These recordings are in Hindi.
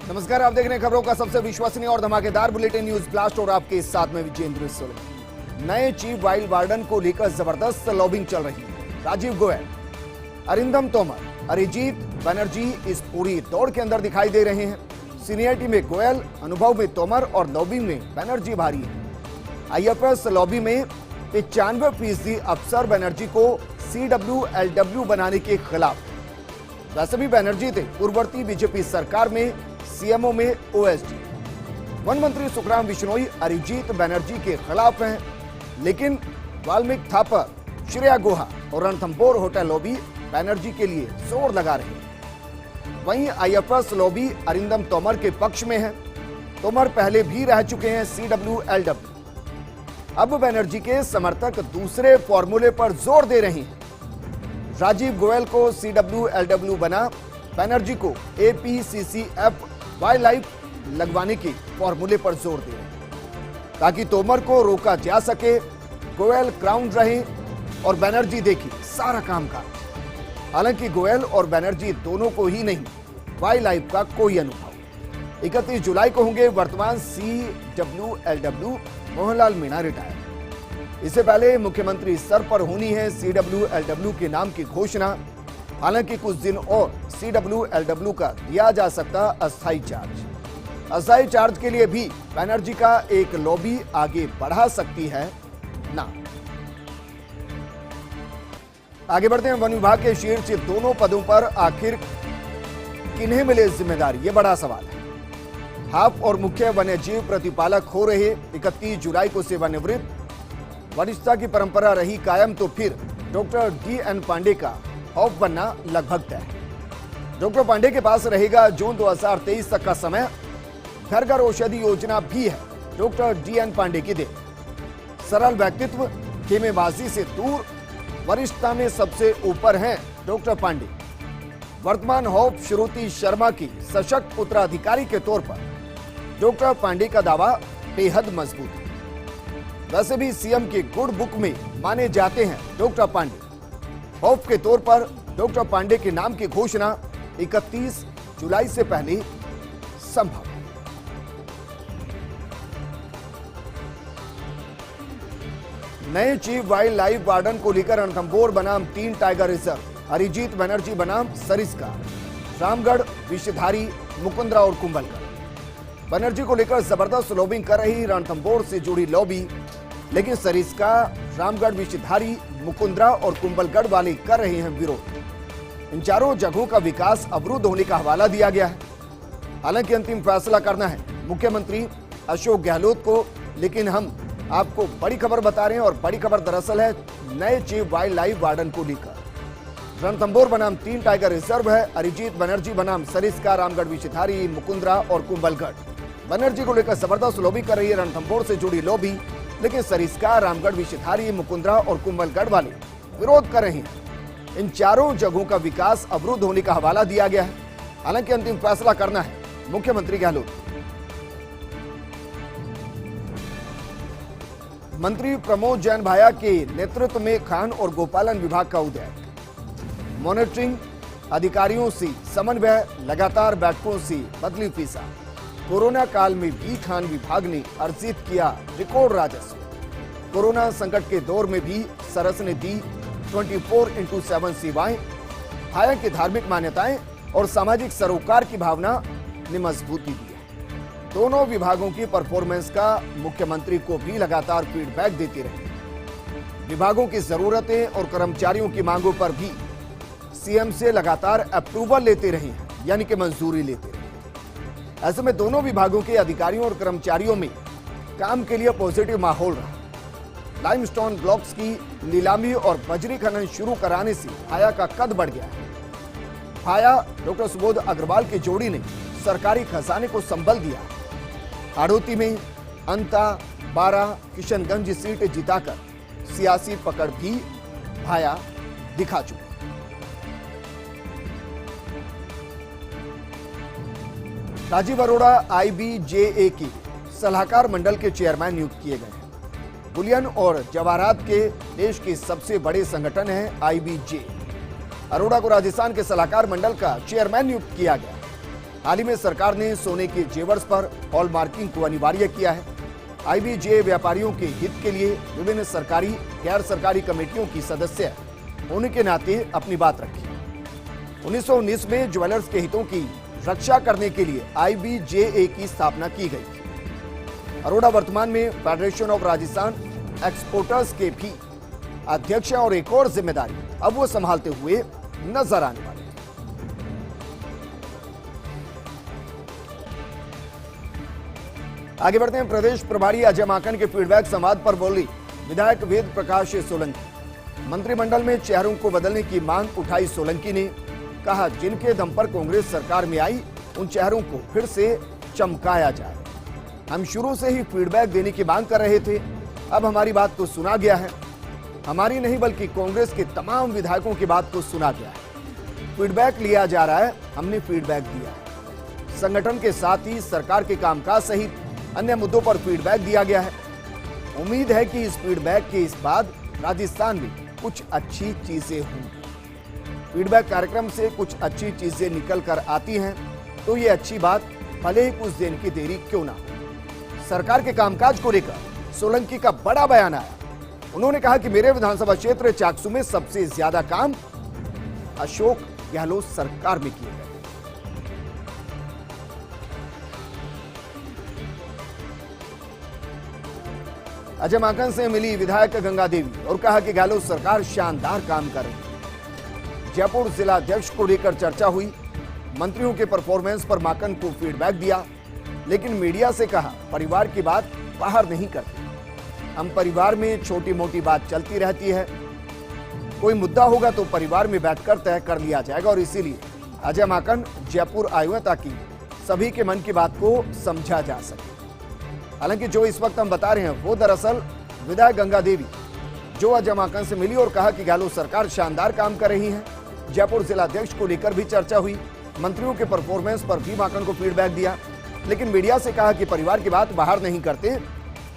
नमस्कार, आप देख रहे हैं खबरों का सबसे विश्वसनीय और धमाकेदार बुलेटिन न्यूज ब्लास्ट और आपके साथ में विजेंद्र सोलंकी। नए चीफ वाइल्ड वार्डन को लेकर जबरदस्त लॉबिंग चल रही है। राजीव गोयल, अरिंदम तोमर, अरिजीत बनर्जी इस पूरी दौड़ के अंदर दिखाई दे रहे हैं। सीनियरिटी में गोयल, अनुभव में तोमर और लॉबिंग में बनर्जी भारी है। आईएफएस लॉबी में 95% अफसर बनर्जी को CWLW बनाने के खिलाफ। वैसे भी बनर्जी थे पूर्ववर्ती बीजेपी सरकार में सीएमओ में ओएसडी। वन मंत्री सुखराम बिश्नोई अरिजीत बनर्जी के खिलाफ हैं, लेकिन वाल्मीकि थापर, श्रेया गुहा और रणथंभौर होटल लॉबी बनर्जी के लिए जोर लगा रहे हैं। वहीं आईएफएस लॉबी अरिंदम तोमर के पक्ष में है। तोमर पहले भी रह चुके हैं CWLW। अब बनर्जी के समर्थक दूसरे फॉर्मूले पर जोर दे रहे हैं। राजीव गोयल को CWLW बना, बनर्जी को APCCF वाइल्ड लाइफ लगवाने के फॉर्मूले पर जोर दे रहे हैं ताकि तोमर को रोका जा सके। गोयल क्राउन रहे और बनर्जी देखी सारा कामकाज। हालांकि गोयल और बनर्जी दोनों को ही नहीं, वाइल्ड लाइफ का कोई अनुभव। 31 जुलाई को होंगे वर्तमान CWLW मोहनलाल मीणा रिटायर। इससे पहले मुख्यमंत्री स्तर पर होनी है CWLW के नाम की घोषणा। हालांकि कुछ दिन और CWLW का दिया जा सकता अस्थायी चार्ज। अस्थायी चार्ज के लिए भी बनर्जी का एक लॉबी आगे बढ़ा सकती है ना। आगे बढ़ते हैं। वन विभाग के शीर्ष दोनों पदों पर आखिर किन्हें मिले जिम्मेदारी, ये बड़ा सवाल है। हाफ और मुख्य वन्यजीव प्रतिपालक हो रहे 31 जुलाई को सेवानिवृत्त। वरिष्ठता की परंपरा रही कायम तो फिर डॉक्टर DN पांडे का हॉफ बनना लगभग तय है। डॉक्टर पांडे के पास रहेगा जून 2023 तक का समय। घर घर औषधि योजना भी है डॉक्टर DN पांडे की देन। सरल व्यक्तित्व, खेमेबाजी से दूर, वरिष्ठता में सबसे ऊपर हैं डॉक्टर पांडे। वर्तमान हॉफ श्रुति शर्मा की सशक्त उत्तराधिकारी के तौर पर डॉक्टर पांडे का दावा बेहद मजबूत है। वैसे भी सीएम के गुड बुक में माने जाते हैं डॉक्टर पांडे। हॉफ के तौर पर डॉक्टर पांडे के नाम की घोषणा 31 जुलाई से पहले संभव है। नए चीफ वाइल्ड लाइफ वार्डन को लेकर रणथंभौर बनाम 3 टाइगर रिजर्व। अरिजीत बनर्जी बनाम सरिस्का, रामगढ़, विषधारी, मुकुंद्रा और कुंभलगढ़। बनर्जी को लेकर जबरदस्त लॉबिंग कर रही रणथंभौर से जुड़ी लॉबी, लेकिन सरिस्का, रामगढ़, विषधारी, मुकुंद्रा और कुंभलगढ़ वाले कर रहे हैं विरोध। इन चारों जगहों का विकास अवरुद्ध होने का हवाला दिया गया है। हालांकि अंतिम फैसला करना है मुख्यमंत्री अशोक गहलोत को, लेकिन हम आपको बड़ी खबर बता रहे हैं और बड़ी खबर दरअसल है नए चीफ वाइल्ड लाइफ वार्डन को लेकर। रणथंभौर बनाम 3 टाइगर रिजर्व है। अरिजीत बनर्जी बनाम सरिस्का, रामगढ़, विषधारी, मुकुंद्रा और कुंभलगढ़। बनर्जी को लेकर जबरदस्त लॉबी कर रही है रणथंभौर से जुड़ी लॉबी, लेकिन सरिस्का, रामगढ़, विषधारी, मुकुंद्रा और कुंभलगढ़ वाले विरोध कर रहे हैं। इन चारों जगहों का विकास अवरुद्ध होने का हवाला दिया गया है। हालांकि अंतिम फैसला करना है मुख्यमंत्री गहलोत। मंत्री प्रमोद जैन भाया के नेतृत्व में खान और गोपालन विभाग का उदय। मॉनिटरिंग अधिकारियों से समन्वय, लगातार बैठकों से बदली फीसा। कोरोना काल में भी खान विभाग ने अर्जित किया रिकॉर्ड राजस्व। कोरोना संकट के दौर में भी सरस ने दी 24/7 सेवाएं। भाया की धार्मिक मान्यताएं और सामाजिक सरोकार की भावना ने मजबूती दी है। दोनों विभागों की परफॉर्मेंस का मुख्यमंत्री को भी लगातार फीडबैक देती रही। विभागों की जरूरतें और कर्मचारियों की मांगों पर भी सीएम से लगातार अप्रूवल लेते रहे हैं, यानी कि मंजूरी लेते रहे। ऐसे में दोनों विभागों के अधिकारियों और कर्मचारियों में काम के लिए पॉजिटिव माहौल रहा। लाइमस्टोन ब्लॉक्स की नीलामी और बजरी खनन शुरू कराने से भाया का कद बढ़ गया है। भाया डॉक्टर सुबोध अग्रवाल की जोड़ी ने सरकारी खजाने को संबल दिया। हाड़ौती में अंता, बारा, किशनगंज सीट जिताकर सियासी पकड़ भी भाया दिखा चुके। राजीव अरोड़ा IBJA की सलाहकार मंडल के चेयरमैन नियुक्त किए गए हैं। बुलियन और जवाहरात के देश के सबसे बड़े संगठन है IBJ। अरोड़ा को राजस्थान के सलाहकार मंडल का चेयरमैन नियुक्त किया गया। हाल ही में सरकार ने सोने के जेवर्स पर हॉलमार्किंग को अनिवार्य किया है। आईबीजे व्यापारियों के हित के लिए विभिन्न सरकारी गैर सरकारी कमेटियों की सदस्य होने के नाते अपनी बात रखी। 1919 में ज्वेलर्स के हितों की रक्षा करने के लिए आईबीजेए की स्थापना की गई थी। अरोड़ा वर्तमान में फेडरेशन ऑफ राजस्थान एक्सपोर्टर्स के भी अध्यक्ष और एक और जिम्मेदारी अब वो संभालते हुए नजर आने वाले। आगे बढ़ते हैं। प्रदेश प्रभारी अजय माकन के फीडबैक संवाद पर बोली विधायक वेद प्रकाश सोलंकी। मंत्रिमंडल में चेहरों को बदलने की मांग उठाई सोलंकी ने कहा, जिनके दम पर कांग्रेस सरकार में आई उन चेहरों को फिर से चमकाया जाए। हम शुरू से ही फीडबैक देने की मांग कर रहे थे, अब हमारी बात को सुना गया है। हमारी नहीं बल्कि कांग्रेस के तमाम विधायकों की बात को सुना गया है। फीडबैक लिया जा रहा है, हमने फीडबैक दिया है। संगठन के साथ ही सरकार के कामकाज सहित अन्य मुद्दों पर फीडबैक दिया गया है। उम्मीद है कि इस फीडबैक के इस बाद राजस्थान में कुछ अच्छी चीजें होंगी। फीडबैक कार्यक्रम से कुछ अच्छी चीजें निकल कर आती हैं तो ये अच्छी बात भले ही कुछ दिन की देरी क्यों ना हो। सरकार के कामकाज को लेकर सोलंकी का बड़ा बयान आया। उन्होंने कहा कि मेरे विधानसभा क्षेत्र चाकसू में सबसे ज्यादा काम अशोक गहलोत सरकार में किए गए। अजय माकन से मिली विधायक गंगा देवी और कहा कि गहलोत सरकार शानदार काम कर रही है। जयपुर जिला अध्यक्ष को लेकर चर्चा हुई। मंत्रियों के परफॉर्मेंस पर माकन को फीडबैक दिया, लेकिन मीडिया से कहा परिवार की बात बाहर नहीं करते। हम परिवार में छोटी मोटी बात चलती रहती है, कोई मुद्दा होगा तो परिवार में बैठकर तय कर लिया जाएगा और इसीलिए अजय माकन जयपुर आए हुए ताकि सभी के मन की बात को समझा जा सके। हालांकि जो इस वक्त हम बता रहे हैं वो दरअसल विधायक गंगा देवी जो अजय माकन से मिली और कहा कि गहलोत सरकार शानदार काम कर रही है। जयपुर जिला अध्यक्ष को लेकर भी चर्चा हुई। मंत्रियों के परफॉर्मेंस पर भी माकन को फीडबैक दिया, लेकिन मीडिया से कहा कि परिवार की बात बाहर नहीं करते।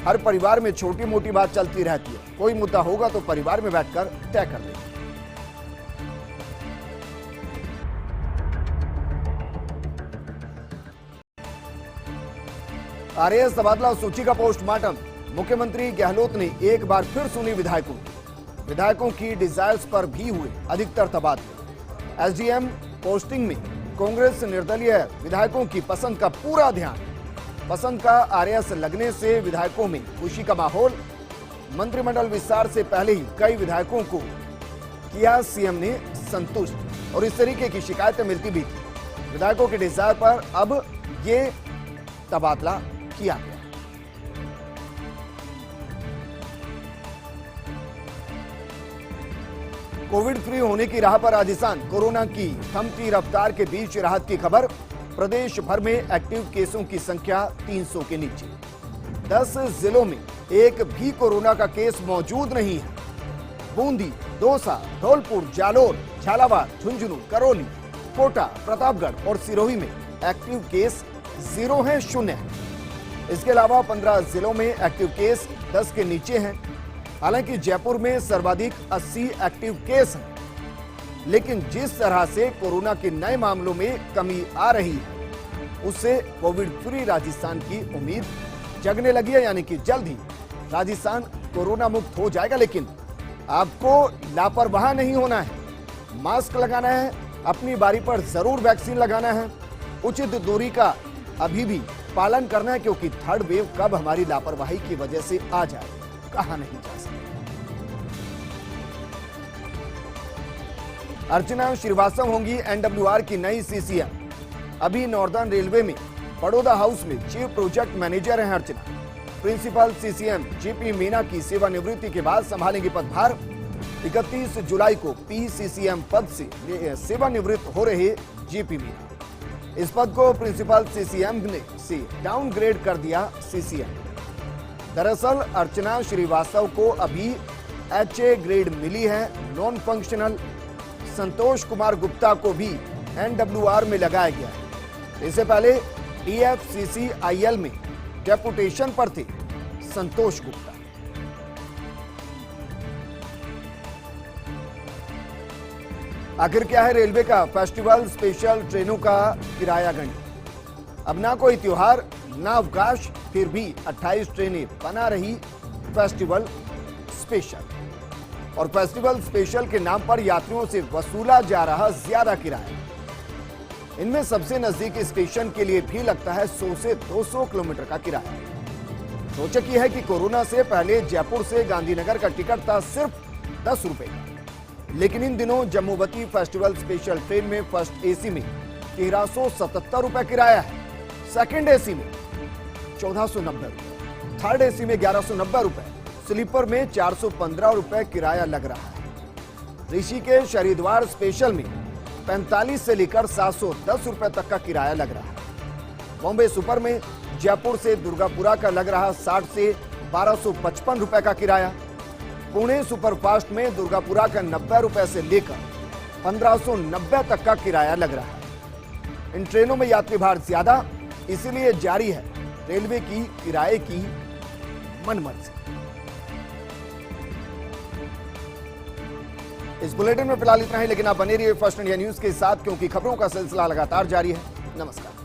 हर परिवार में छोटी मोटी बात चलती रहती है, कोई मुद्दा होगा तो परिवार में बैठकर तय कर लेंगे। आरएएस तबादला सूची का पोस्टमार्टम। मुख्यमंत्री गहलोत ने एक बार फिर सुनी विधायकों की डिजायर्स पर भी हुए अधिकतर तबादले। एसडीएम पोस्टिंग में कांग्रेस निर्दलीय विधायकों की पसंद का पूरा ध्यान। पसंद का आरएएस लगने से विधायकों में खुशी का माहौल। मंत्रिमंडल विस्तार से पहले ही कई विधायकों को किया सीएम ने संतुष्ट और इस तरीके की शिकायतें मिलती भी थी। विधायकों के डिजायर पर अब ये तबादला किया गया। कोविड फ्री होने की राह पर राजस्थान। कोरोना की थमती रफ्तार के बीच राहत की खबर। प्रदेश भर में एक्टिव केसों की संख्या 300 के नीचे। 10 जिलों में एक भी कोरोना का केस मौजूद नहीं है। बूंदी, दौसा, धौलपुर, जालोर, झालावाड़, झुंझुनू, करौली, कोटा, प्रतापगढ़ और सिरोही में एक्टिव केस 0 है, 0 है। इसके अलावा 15 जिलों में एक्टिव केस 10 के नीचे हैं। हालांकि जयपुर में सर्वाधिक 80 एक्टिव केस हैं, लेकिन जिस तरह से कोरोना के नए मामलों में कमी आ रही है उससे कोविड फ्री राजस्थान की उम्मीद जगने लगी है। यानी कि जल्द ही राजस्थान कोरोना मुक्त हो जाएगा, लेकिन आपको लापरवाह नहीं होना है। मास्क लगाना है, अपनी बारी पर जरूर वैक्सीन लगाना है, उचित दूरी का अभी भी पालन करना है, क्योंकि थर्ड वेव कब हमारी लापरवाही की वजह से आ जाए कहा नहीं जा सकता। अर्चना श्रीवास्तव होंगी एनडब्ल्यूआर की नई सीसीएम। अभी नॉर्दर्न रेलवे में बड़ौदा हाउस में चीफ प्रोजेक्ट मैनेजर हैं अर्चना। प्रिंसिपल सीसीएम जीपी मीना की सेवानिवृत्ति के बाद संभालेंगे पदभार। 31 जुलाई को पीसीसीएम पद से सेवानिवृत्त हो रहे जीपी मीना। इस पद को प्रिंसिपल सीसीएम ने से डाउनग्रेड कर दिया सीसीएम। दरअसल अर्चना श्रीवास्तव को अभी एचए ग्रेड मिली है। नॉन फंक्शनल संतोष कुमार गुप्ता को भी एनडब्ल्यूआर में लगाया गया है। इससे पहले टीएफसीसीआईएल में डेपुटेशन पर थे संतोष गुप्ता। आखिर क्या है रेलवे का फेस्टिवल स्पेशल ट्रेनों का किराया गणित। अब ना कोई त्योहार ना अवकाश, फिर भी 28 ट्रेनें बना रही फेस्टिवल स्पेशल। और फेस्टिवल स्पेशल के नाम पर यात्रियों से वसूला जा रहा ज्यादा किराया। इनमें सबसे नजदीकी स्टेशन के लिए भी लगता है 100 से 200 किलोमीटर का किराया। रोचक यह है कि कोरोना से पहले जयपुर से गांधीनगर का टिकट था सिर्फ 10 रुपए का, लेकिन इन दिनों जम्मूवती फेस्टिवल स्पेशल ट्रेन में फर्स्ट एसी में 1377 रुपए किराया है, सेकंड एसी में 1490 रुपए, थर्ड एसी में 1190 रुपए, स्लीपर में 415 रुपए किराया लग रहा है। ऋषिकेश हरिद्वार स्पेशल में 45 से लेकर 710 रुपए तक का किराया लग रहा है। बॉम्बे सुपर में जयपुर से दुर्गापुरा का लग रहा 60 से 1255 रुपए का किराया। पुणे सुपरफास्ट में दुर्गापुरा का 90 रुपए से लेकर 1590 तक का किराया लग रहा है। इन ट्रेनों में यात्री भार ज्यादा, इसीलिए जारी है रेलवे की किराए की मनमर्जी। इस बुलेटिन में फिलहाल इतना ही, लेकिन आप बने रहिए फर्स्ट इंडिया न्यूज के साथ, क्योंकि खबरों का सिलसिला लगातार जारी है। नमस्कार।